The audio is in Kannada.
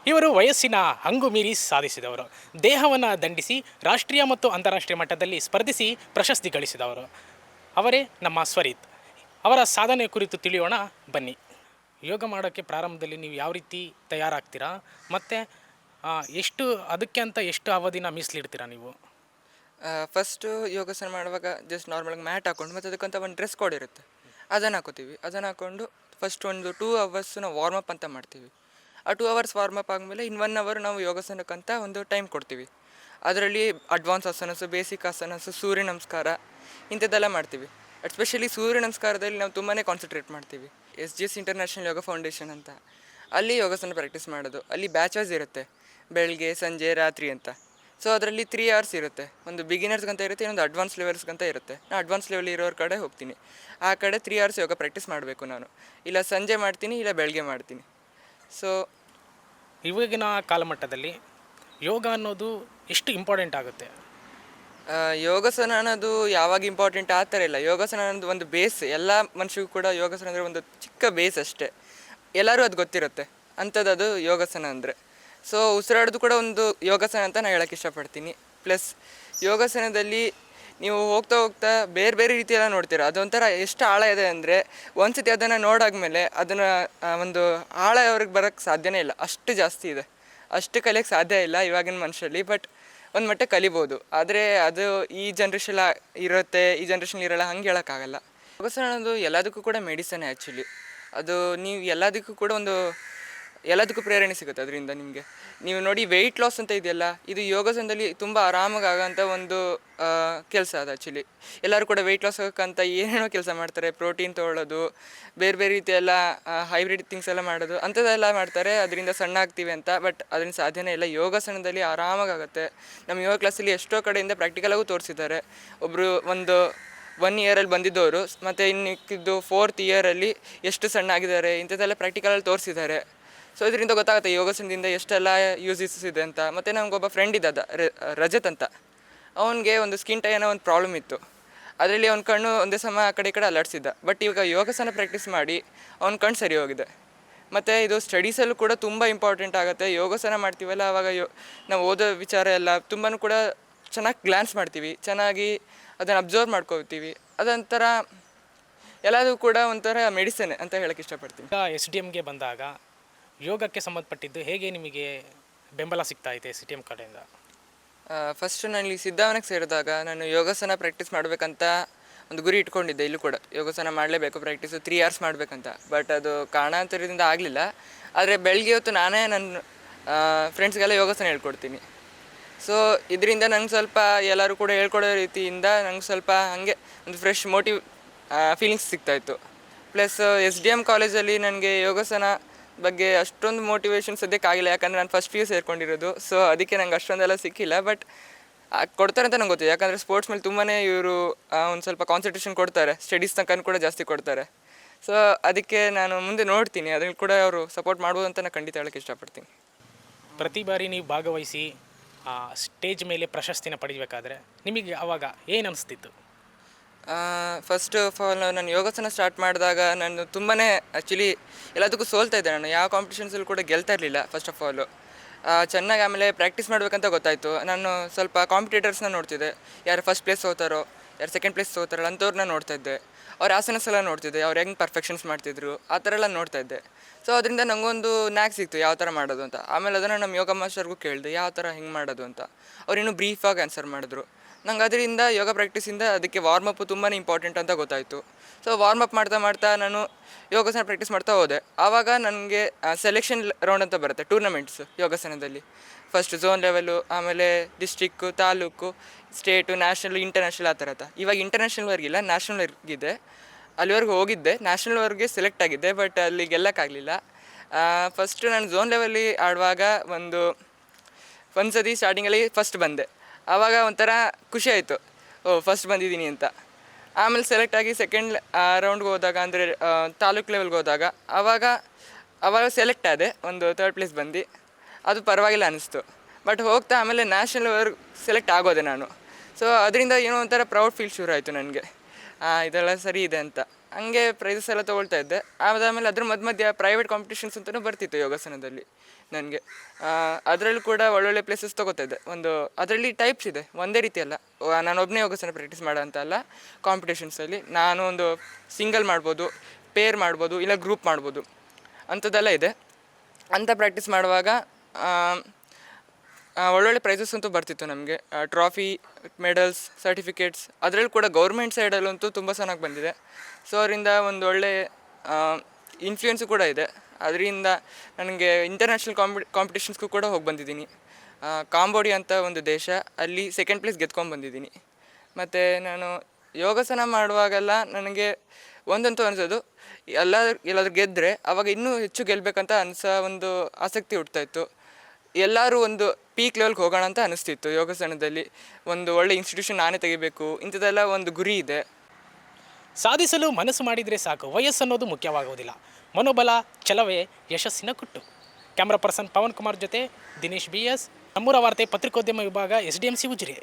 ಇವರು ವಯಸ್ಸಿನ ಹಂಗು ಮೀರಿ ಸಾಧಿಸಿದವರು. ದೇಹವನ್ನು ದಂಡಿಸಿ ರಾಷ್ಟ್ರೀಯ ಮತ್ತು ಅಂತಾರಾಷ್ಟ್ರೀಯ ಮಟ್ಟದಲ್ಲಿ ಸ್ಪರ್ಧಿಸಿ ಪ್ರಶಸ್ತಿ ಗಳಿಸಿದವರು. ಅವರೇ ನಮ್ಮ ಸ್ವರಿತ್. ಅವರ ಸಾಧನೆ ಕುರಿತು ತಿಳಿಯೋಣ ಬನ್ನಿ. ಯೋಗ ಮಾಡೋಕ್ಕೆ ಪ್ರಾರಂಭದಲ್ಲಿ ನೀವು ಯಾವ ರೀತಿ ತಯಾರಾಗ್ತೀರಾ ಮತ್ತು ಎಷ್ಟು ಅದಕ್ಕೆ ಅಂತ ಎಷ್ಟು ಅವಧಿನ ಮೀಸಲಿಡ್ತೀರಾ ನೀವು? ಫಸ್ಟು ಯೋಗಾಸನ ಮಾಡುವಾಗ ಜಸ್ಟ್ ನಾರ್ಮಲಾಗಿ ಮ್ಯಾಟ್ ಹಾಕ್ಕೊಂಡು ಮತ್ತು ಅದಕ್ಕಂತ ಒಂದು ಡ್ರೆಸ್ ಕೋಡ್ ಇರುತ್ತೆ, ಅದನ್ನು ಹಾಕೋತೀವಿ. ಅದನ್ನು ಹಾಕ್ಕೊಂಡು ಫಸ್ಟ್ ಒಂದು 2 ಅವರ್ಸ್ ನಾವು ವಾರ್ಮಪ್ ಅಂತ ಮಾಡ್ತೀವಿ. ಆ 2 ಅವರ್ಸ್ ವಾರ್ಮಪ್ ಆದಮೇಲೆ ಇನ್ನು 1 ಅವರ್ ನಾವು ಯೋಗಾಸನಕ್ಕಂತ ಒಂದು ಟೈಮ್ ಕೊಡ್ತೀವಿ. ಅದರಲ್ಲಿ ಅಡ್ವಾನ್ಸ್ ಆಸನಸು, ಬೇಸಿಕ್ ಆಸನಸು, ಸೂರ್ಯ ನಮಸ್ಕಾರ ಇಂಥದ್ದೆಲ್ಲ ಮಾಡ್ತೀವಿ. ಎಸ್ಪೆಷಲಿ ಸೂರ್ಯ ನಮಸ್ಕಾರದಲ್ಲಿ ನಾವು ತುಂಬಾ ಕಾನ್ಸಂಟ್ರೇಟ್ ಮಾಡ್ತೀವಿ. SGS ಇಂಟರ್ನ್ಯಾಷನಲ್ ಯೋಗ ಫೌಂಡೇಶನ್ ಅಂತ, ಅಲ್ಲಿ ಯೋಗಾಸನ ಪ್ರಾಕ್ಟೀಸ್ ಮಾಡೋದು. ಅಲ್ಲಿ ಬ್ಯಾಚಸ್ ಇರುತ್ತೆ, ಬೆಳಗ್ಗೆ ಸಂಜೆ ರಾತ್ರಿ ಅಂತ. ಸೊ ಅದರಲ್ಲಿ 3 ಅವರ್ಸ್ ಇರುತ್ತೆ. ಒಂದು ಬಿಗಿನರ್ಸ್ಗಂತ ಇರುತ್ತೆ, ಇನ್ನೊಂದು ಅಡ್ವಾನ್ಸ್ ಲೆವೆಲ್ಸ್ಗಂತ ಇರುತ್ತೆ. ನಾನು ಅಡ್ವಾನ್ಸ್ ಲೆವೆಲ್ ಇರೋರ ಕಡೆ ಹೋಗ್ತೀನಿ. ಆ ಕಡೆ 3 ಅವರ್ಸ್ ಯೋಗ ಪ್ರಾಕ್ಟೀಸ್ ಮಾಡಬೇಕು ನಾನು. ಇಲ್ಲ ಸಂಜೆ ಮಾಡ್ತೀನಿ, ಇಲ್ಲ ಬೆಳಗ್ಗೆ ಮಾಡ್ತೀನಿ. ಸೊ ಇವಾಗಿನ ಕಾಲಮಟ್ಟದಲ್ಲಿ ಯೋಗ ಅನ್ನೋದು ಎಷ್ಟು ಇಂಪಾರ್ಟೆಂಟ್ ಆಗುತ್ತೆ? ಯೋಗಾಸನ ಅನ್ನೋದು ಯಾವಾಗ ಇಂಪಾರ್ಟೆಂಟ್ ಆ ಥರ ಇಲ್ಲ. ಯೋಗಾಸನ ಅನ್ನೋದು ಒಂದು ಬೇಸ್. ಎಲ್ಲ ಮನುಷ್ಯಗೂ ಕೂಡ ಯೋಗಾಸನ ಅಂದರೆ ಒಂದು ಚಿಕ್ಕ ಬೇಸ್ ಅಷ್ಟೇ. ಎಲ್ಲರೂ ಅದು ಗೊತ್ತಿರುತ್ತೆ ಅಂಥದ್ದು ಅದು ಯೋಗಾಸನ ಅಂದರೆ. ಸೊ ಉಸಿರಾಡೋದು ಕೂಡ ಒಂದು ಯೋಗಾಸನ ಅಂತ ನಾನು ಹೇಳೋಕ್ಕೆ ಇಷ್ಟಪಡ್ತೀನಿ. ಪ್ಲಸ್ ಯೋಗಾಸನದಲ್ಲಿ ನೀವು ಹೋಗ್ತಾ ಹೋಗ್ತಾ ಬೇರೆ ಬೇರೆ ರೀತಿಯೆಲ್ಲ ನೋಡ್ತೀರ. ಅದೊಂಥರ ಎಷ್ಟು ಆಳ ಇದೆ ಅಂದರೆ ಒಂದು ಸತಿ ಅದನ್ನು ನೋಡಾದ್ಮೇಲೆ ಅದನ್ನು ಒಂದು ಆಳ ಅವ್ರಿಗೆ ಬರೋಕ್ಕೆ ಸಾಧ್ಯನೇ ಇಲ್ಲ, ಅಷ್ಟು ಜಾಸ್ತಿ ಇದೆ. ಅಷ್ಟು ಕಲಿಯೋಕ್ಕೆ ಸಾಧ್ಯ ಇಲ್ಲ ಇವಾಗಿನ ಮನುಷ್ಯರಲ್ಲಿ. ಬಟ್ ಒಂದು ಮಟ್ಟ ಕಲಿಬೋದು. ಆದರೆ ಅದು ಈ ಜನ್ರೇಷನ್ ಇರುತ್ತೆ, ಈ ಜನ್ರೇಷನ್ ಇರೋಲ್ಲ, ಹಂಗೆ ಹೇಳೋಕ್ಕಾಗಲ್ಲ. ಯೋಗಾಸನ ಅನ್ನೋದು ಎಲ್ಲದಕ್ಕೂ ಕೂಡ ಮೆಡಿಸನ್ ಆ್ಯಕ್ಚುಲಿ. ಅದು ನೀವು ಎಲ್ಲದಕ್ಕೂ ಕೂಡ ಎಲ್ಲದಕ್ಕೂ ಪ್ರೇರಣೆ ಸಿಗುತ್ತೆ ಅದರಿಂದ ನಿಮಗೆ. ನೀವು ನೋಡಿ ವೆಯ್ಟ್ ಲಾಸ್ ಅಂತ ಇದೆಯಲ್ಲ, ಇದು ಯೋಗಾಸನದಲ್ಲಿ ತುಂಬ ಆರಾಮಾಗಿ ಆಗೋಂಥ ಒಂದು ಕೆಲಸ ಅದು ಆ್ಯಕ್ಚುಲಿ. ಎಲ್ಲರೂ ಕೂಡ ವೆಯ್ಟ್ ಲಾಸ್ ಆಗೋಕ್ಕಂತ ಏನೇನೋ ಕೆಲಸ ಮಾಡ್ತಾರೆ. ಪ್ರೋಟೀನ್ ತೊಗೊಳ್ಳೋದು, ಬೇರೆ ಬೇರೆ ರೀತಿಯೆಲ್ಲ ಹೈಬ್ರಿಡ್ ಥಿಂಗ್ಸ್ ಎಲ್ಲ ಮಾಡೋದು, ಅಂಥದ್ದೆಲ್ಲ ಮಾಡ್ತಾರೆ ಅದರಿಂದ ಸಣ್ಣ ಆಗ್ತೀವಿ ಅಂತ. ಬಟ್ ಅದರಿಂದ ಸಾಧ್ಯನೇ ಇಲ್ಲ. ಯೋಗಾಸನದಲ್ಲಿ ಆರಾಮಾಗುತ್ತೆ. ನಮ್ಮ ಯೋಗ ಕ್ಲಾಸಲ್ಲಿ ಎಷ್ಟೋ ಕಡೆಯಿಂದ ಪ್ರಾಕ್ಟಿಕಲಾಗೂ ತೋರಿಸಿದ್ದಾರೆ. ಒಬ್ಬರು ಒಂದು 1 ಇಯರಲ್ಲಿ ಬಂದಿದ್ದವರು ಮತ್ತು ಇನ್ನಿಕ್ಕಿದ್ದು 4th ಇಯರಲ್ಲಿ ಎಷ್ಟು ಸಣ್ಣ ಆಗಿದ್ದಾರೆ, ಇಂಥದ್ದೆಲ್ಲ ಪ್ರಾಕ್ಟಿಕಲಲ್ಲಿ ತೋರಿಸಿದ್ದಾರೆ. ಸೊ ಇದರಿಂದ ಗೊತ್ತಾಗುತ್ತೆ ಯೋಗಾಸನದಿಂದ ಎಷ್ಟೆಲ್ಲ ಯೂಸಸ್ ಇದೆ ಅಂತ. ಮತ್ತು ನಮಗೊಬ್ಬ ಫ್ರೆಂಡ್ ಇದ್ದ ರಜತ್ ಅಂತ. ಅವನಿಗೆ ಒಂದು ಸ್ಕಿನ್ ಟೈ ಅನ್ನೋ ಒಂದು ಪ್ರಾಬ್ಲಮ್ ಇತ್ತು. ಅದರಲ್ಲಿ ಅವ್ನ ಕಣ್ಣು ಒಂದೇ ಸಮ ಆ ಕಡೆ ಈ ಕಡೆ ಅಲ್ಲಾಡಿಸಿದ್ದ. ಬಟ್ ಇವಾಗ ಯೋಗಾಸನ ಪ್ರಾಕ್ಟೀಸ್ ಮಾಡಿ ಅವ್ನ ಕಣ್ಣು ಸರಿ ಹೋಗಿದೆ. ಮತ್ತು ಇದು ಸ್ಟಡೀಸಲ್ಲೂ ಕೂಡ ತುಂಬ ಇಂಪಾರ್ಟೆಂಟ್ ಆಗುತ್ತೆ. ಯೋಗಾಸನ ಮಾಡ್ತೀವಲ್ಲ ಆವಾಗ ನಾವು ಓದೋ ವಿಚಾರ ಎಲ್ಲ ತುಂಬಾ ಕೂಡ ಚೆನ್ನಾಗಿ ಗ್ಲಾನ್ಸ್ ಮಾಡ್ತೀವಿ, ಚೆನ್ನಾಗಿ ಅದನ್ನು ಅಬ್ಸರ್ವ್ ಮಾಡ್ಕೋತೀವಿ. ಅದೊಂಥರ ಎಲ್ಲದೂ ಕೂಡ ಒಂಥರ ಮೆಡಿಸನ್ ಅಂತ ಹೇಳೋಕ್ಕೆ ಇಷ್ಟಪಡ್ತೀನಿ. ಈಗ SDMಗೆ ಬಂದಾಗ ಯೋಗಕ್ಕೆ ಸಂಬಂಧಪಟ್ಟಿದ್ದು ಹೇಗೆ ನಿಮಗೆ ಬೆಂಬಲ ಸಿಗ್ತಾ ಇದೆ SDM ಕಡೆಯಿಂದ? ಫಸ್ಟು ನಾನು ಇಲ್ಲಿ ಸಿದ್ಧಾವನಕ್ಕೆ ಸೇರಿದಾಗ ನಾನು ಯೋಗಾಸನ ಪ್ರಾಕ್ಟೀಸ್ ಮಾಡಬೇಕಂತ ಒಂದು ಗುರಿ ಇಟ್ಕೊಂಡಿದ್ದೆ. ಇಲ್ಲೂ ಕೂಡ ಯೋಗಾಸನ ಮಾಡಲೇಬೇಕು, ಪ್ರಾಕ್ಟೀಸು 3 ಅವರ್ಸ್ ಮಾಡಬೇಕಂತ. ಬಟ್ ಅದು ಕಾರಣಾಂತರದಿಂದ ಆಗಲಿಲ್ಲ. ಆದರೆ ಬೆಳಗ್ಗೆ ಹೊತ್ತು ನಾನೇ ನನ್ನ ಫ್ರೆಂಡ್ಸ್ಗೆಲ್ಲ ಯೋಗಾಸನ ಹೇಳ್ಕೊಡ್ತೀನಿ. ಸೊ ಇದರಿಂದ ನಂಗೆ ಸ್ವಲ್ಪ ಎಲ್ಲರೂ ಕೂಡ ಹೇಳ್ಕೊಡೋ ರೀತಿಯಿಂದ ನಂಗೆ ಸ್ವಲ್ಪ ಹಾಗೆ ಒಂದು ಫ್ರೆಶ್ ಫೀಲಿಂಗ್ಸ್ ಸಿಗ್ತಾಯಿತ್ತು. ಪ್ಲಸ್ SDM ಕಾಲೇಜಲ್ಲಿ ನನಗೆ ಯೋಗಾಸನ ಬಗ್ಗೆ ಅಷ್ಟೊಂದು ಮೋಟಿವೇಶನ್ ಸದ್ಯಕ್ಕಾಗಿಲ್ಲ. ಯಾಕಂದರೆ ನಾನು ಫಸ್ಟ್ PU ಸೇರ್ಕೊಂಡಿರೋದು. ಸೊ ಅದಕ್ಕೆ ನಂಗೆ ಅಷ್ಟೊಂದೆಲ್ಲ ಸಿಕ್ಕಿಲ್ಲ. ಬಟ್ ಕೊಡ್ತಾರೆ ಅಂತ ನಂಗೆ ಗೊತ್ತಿದೆ. ಯಾಕಂದರೆ ಸ್ಪೋರ್ಟ್ಸ್ ಮೇಲೆ ತುಂಬಾ ಇವರು ಒಂದು ಸ್ವಲ್ಪ ಕಾನ್ಸಂಟ್ರೇಷನ್ ಕೊಡ್ತಾರೆ, ಸ್ಟಡೀಸ್ ತನಕ ಕೂಡ ಜಾಸ್ತಿ ಕೊಡ್ತಾರೆ. ಸೊ ಅದಕ್ಕೆ ನಾನು ಮುಂದೆ ನೋಡ್ತೀನಿ, ಅದನ್ನು ಕೂಡ ಅವರು ಸಪೋರ್ಟ್ ಮಾಡ್ಬೋದು ಅಂತ ನಾನು ಖಂಡಿತ ಹೇಳೋಕ್ಕೆ ಇಷ್ಟಪಡ್ತೀನಿ. ಪ್ರತಿ ಬಾರಿ ನೀವು ಭಾಗವಹಿಸಿ ಸ್ಟೇಜ್ ಮೇಲೆ ಪ್ರಶಸ್ತಿನ ಪಡಿಬೇಕಾದ್ರೆ ನಿಮಗೆ ಆವಾಗ ಏನು ಅನಿಸ್ತಿತ್ತು? ಫಸ್ಟ್ ಆಫ್ ಆಲ್ ನಾನು ಯೋಗಾಸನ ಸ್ಟಾರ್ಟ್ ಮಾಡಿದಾಗ ನಾನು ತುಂಬಾ ಆ್ಯಕ್ಚುಲಿ ಎಲ್ಲದಕ್ಕೂ ಸೋಲ್ತಾ ಇದ್ದೆ. ನಾನು ಯಾವ ಕಾಂಪಿಟೇಷನ್ಸಲ್ಲೂ ಕೂಡ ಗೆಲ್ತಾ ಇರಲಿಲ್ಲ ಫಸ್ಟ್ ಆಫ್ ಆಲು. ಚೆನ್ನಾಗಿ ಆಮೇಲೆ ಪ್ರಾಕ್ಟೀಸ್ ಮಾಡಬೇಕಂತ ಗೊತ್ತಾಯಿತು. ನಾನು ಸ್ವಲ್ಪ ಕಾಂಪಿಟೇಟರ್ಸ್ನ ನೋಡ್ತಿದ್ದೆ, ಯಾರು ಫಸ್ಟ್ ಪ್ಲೇಸ್ ಹೋಗ್ತಾರೋ, ಯಾರು ಸೆಕೆಂಡ್ ಪ್ಲೇಸ್ ಹೋಗ್ತಾರಲ್ಲ ಅಂಥವ್ರನ್ನ ನೋಡ್ತಾಯಿದ್ದೆ. ಅವ್ರ ಆಸನಸ್ ಎಲ್ಲ ನೋಡ್ತಿದ್ದೆ, ಅವ್ರು ಹೆಂಗೆ ಪರ್ಫೆಕ್ಷನ್ಸ್ ಮಾಡ್ತಿದ್ರು ಆ ಥರ ಎಲ್ಲ ನೋಡ್ತಾಯಿದ್ದೆ. ಸೊ ಅದರಿಂದ ನನಗೊಂದು ನ್ಯಾಕ್ ಸಿಕ್ತು ಯಾವ ಥರ ಮಾಡೋದು ಅಂತ. ಆಮೇಲೆ ಅದನ್ನು ನಮ್ಮ ಯೋಗ ಮಾಸ್ಟರ್ಗೂ ಕೇಳಿದೆ ಯಾವ ಥರ ಹೆಂಗೆ ಮಾಡೋದು ಅಂತ. ಅವ್ರು ಇನ್ನೂ ಬ್ರೀಫಾಗಿ ಆನ್ಸರ್ ಮಾಡಿದ್ರು. ನಂಗೆ ಅದರಿಂದ ಯೋಗ ಪ್ರಾಕ್ಟೀಸಿಂದ ಅದಕ್ಕೆ ವಾರ್ಮಪ್ಪು ತುಂಬಾ ಇಂಪಾರ್ಟೆಂಟ್ ಅಂತ ಗೊತ್ತಾಯಿತು. ಸೊ ವಾರ್ಮಪ್ ಮಾಡ್ತಾ ಮಾಡ್ತಾ ನಾನು ಯೋಗಾಸನ ಪ್ರಾಕ್ಟೀಸ್ ಮಾಡ್ತಾ ಹೋದೆ. ಆವಾಗ ನನಗೆ ಸೆಲೆಕ್ಷನ್ ರೌಂಡ್ ಅಂತ ಬರುತ್ತೆ, ಟೂರ್ನಮೆಂಟ್ಸ್ ಯೋಗಾಸನದಲ್ಲಿ. ಫಸ್ಟ್ ಝೋನ್ ಲೆವೆಲು, ಆಮೇಲೆ district, taluk, state, national, international ಆ ಥರ. ಇವಾಗ ಇಂಟರ್ನ್ಯಾಷನಲ್ವರೆಗಿಲ್ಲ, ನ್ಯಾಷನಲ್ವರೆಗಿದೆ. ಅಲ್ಲಿವರೆಗೂ ಹೋಗಿದ್ದೆ, ನ್ಯಾಷನಲ್ವರೆಗೆ ಸೆಲೆಕ್ಟ್ ಆಗಿದ್ದೆ. ಬಟ್ ಅಲ್ಲಿ ಗೆಲ್ಲಕ್ಕಾಗಲಿಲ್ಲ. ಫಸ್ಟು ನಾನು ಝೋನ್ ಲೆವೆಲ್ಲಿ ಆಡುವಾಗ ಒಂದು ಸತಿ ಸ್ಟಾರ್ಟಿಂಗಲ್ಲಿ ಫಸ್ಟ್ ಬಂದೆ. ಆವಾಗ ಒಂಥರ ಖುಷಿ ಆಯಿತು, ಫಸ್ಟ್ ಬಂದಿದ್ದೀನಿ ಅಂತ. ಆಮೇಲೆ ಸೆಲೆಕ್ಟ್ ಆಗಿ ಸೆಕೆಂಡ್ ರೌಂಡ್ಗೆ ಹೋದಾಗ, ಅಂದರೆ ತಾಲೂಕು ಲೆವೆಲ್ಗೆ ಹೋದಾಗ ಆವಾಗ ಸೆಲೆಕ್ಟ್ ಆದೆ, ಒಂದು 3rd ಪ್ಲೇಸ್ ಬಂದು. ಅದು ಪರವಾಗಿಲ್ಲ ಅನ್ನಿಸ್ತು. ಬಟ್ ಹೋಗ್ತಾ ಆಮೇಲೆ ನ್ಯಾಷನಲ್ವರೆಗೆ ಸೆಲೆಕ್ಟ್ ಆಗೋದೆ ನಾನು. ಸೊ ಅದರಿಂದ ಏನೋ ಒಂಥರ ಪ್ರೌಡ್ ಫೀಲ್ ಶುರು ಆಯಿತು ನನಗೆ, ಇದೆಲ್ಲ ಸರಿ ಇದೆ ಅಂತ. ಹಂಗೆ ಪ್ರೈಸಸ್ ಎಲ್ಲ ತೊಗೊಳ್ತಾ ಇದ್ದೆ. ಅದಾದಮೇಲೆ ಅದ್ರ ಮಧ್ಯೆ ಪ್ರೈವೇಟ್ ಕಾಂಪಿಟೇಷನ್ಸ್ ಅಂತಲೂ ಬರ್ತಿತ್ತು ಯೋಗಾಸನದಲ್ಲಿ ನನಗೆ. ಅದರಲ್ಲೂ ಕೂಡ ಒಳ್ಳೊಳ್ಳೆ ಪ್ಲೇಸಸ್ ತೊಗೋತಾ ಇದ್ದೆ. ಅದರಲ್ಲಿ ಟೈಪ್ಸ್ ಇದೆ, ಒಂದೇ ರೀತಿ ಅಲ್ಲ. ನಾನು ಒಬ್ಬನೇ ಯೋಗಾಸನ ಪ್ರಾಕ್ಟೀಸ್ ಮಾಡೋ ಅಂತ ಅಲ್ಲ. ಕಾಂಪಿಟೇಷನ್ಸಲ್ಲಿ ನಾನು ಒಂದು ಸಿಂಗಲ್ ಮಾಡ್ಬೋದು, ಪೇರ್ ಮಾಡ್ಬೋದು, ಇಲ್ಲ ಗ್ರೂಪ್ ಮಾಡ್ಬೋದು, ಅಂಥದ್ದೆಲ್ಲ ಇದೆ. ಅಂಥ ಪ್ರಾಕ್ಟೀಸ್ ಮಾಡುವಾಗ ಒಳ್ಳೊಳ್ಳೆ ಪ್ರೈಸಸ್ ಅಂತೂ ಬರ್ತಿತ್ತು ನಮಗೆ. ಟ್ರಾಫಿ, ಮೆಡಲ್ಸ್, ಸರ್ಟಿಫಿಕೇಟ್ಸ್, ಅದರಲ್ಲಿ ಕೂಡ ಗೌರ್ಮೆಂಟ್ ಸೈಡಲ್ಲಂತೂ ತುಂಬ ಚೆನ್ನಾಗಿ ಬಂದಿದೆ. ಸೊ ಅದರಿಂದ ಒಂದು ಒಳ್ಳೆ ಇನ್ಫ್ಲೂಯೆನ್ಸು ಕೂಡ ಇದೆ. ಅದರಿಂದ ನನಗೆ ಇಂಟರ್ನ್ಯಾಷನಲ್ ಕಾಂಪಿಟೇಷನ್ಸ್ಗೂ ಕೂಡ ಹೋಗಿ ಬಂದಿದ್ದೀನಿ. ಕಾಂಬೋಡಿಯಾ ಅಂತ ಒಂದು ದೇಶ, ಅಲ್ಲಿ ಸೆಕೆಂಡ್ ಪ್ಲೇಸ್ ಗೆದ್ಕೊಂಡು ಬಂದಿದ್ದೀನಿ. ಮತ್ತು ನಾನು ಯೋಗಾಸನ ಮಾಡುವಾಗೆಲ್ಲ ನನಗೆ ಒಂದಂತೂ ಅನಿಸೋದು, ಎಲ್ಲಾದರೂ ಗೆದ್ದರೆ ಆವಾಗ ಇನ್ನೂ ಹೆಚ್ಚು ಗೆಲ್ಲಬೇಕಂತ ಒಂದು ಆಸಕ್ತಿ ಹುಟ್ತಾಯಿತ್ತು. ಎಲ್ಲರೂ ಒಂದು ಪೀಕ್ ಲೆವೆಲ್ಗೆ ಹೋಗೋಣ ಅಂತ ಅನಿಸ್ತಿತ್ತು. ಯೋಗಾಸನದಲ್ಲಿ ಒಂದು ಒಳ್ಳೆ ಇನ್ಸ್ಟಿಟ್ಯೂಷನ್ ನಾನೇ ತೆಗಿಬೇಕು, ಇಂಥದ್ದೆಲ್ಲ ಒಂದು ಗುರಿ ಇದೆ. ಸಾಧಿಸಲು ಮನಸ್ಸು ಮಾಡಿದರೆ ಸಾಕು, ವಯಸ್ಸನ್ನೋದು ಮುಖ್ಯವಾಗುವುದಿಲ್ಲ. ಮನೋಬಲ, ಛಲವೇ ಯಶಸ್ಸಿನ ಕುಟ್ಟು. ಕ್ಯಾಮ್ರಾ ಪರ್ಸನ್ ಪವನ್ ಕುಮಾರ್ ಜೊತೆ ದಿನೇಶ್ BS, ನಮ್ಮೂರ ವಾರ್ತೆ ಪತ್ರಿಕೋದ್ಯಮ ವಿಭಾಗ, SDMC ಉಜಿರೆ.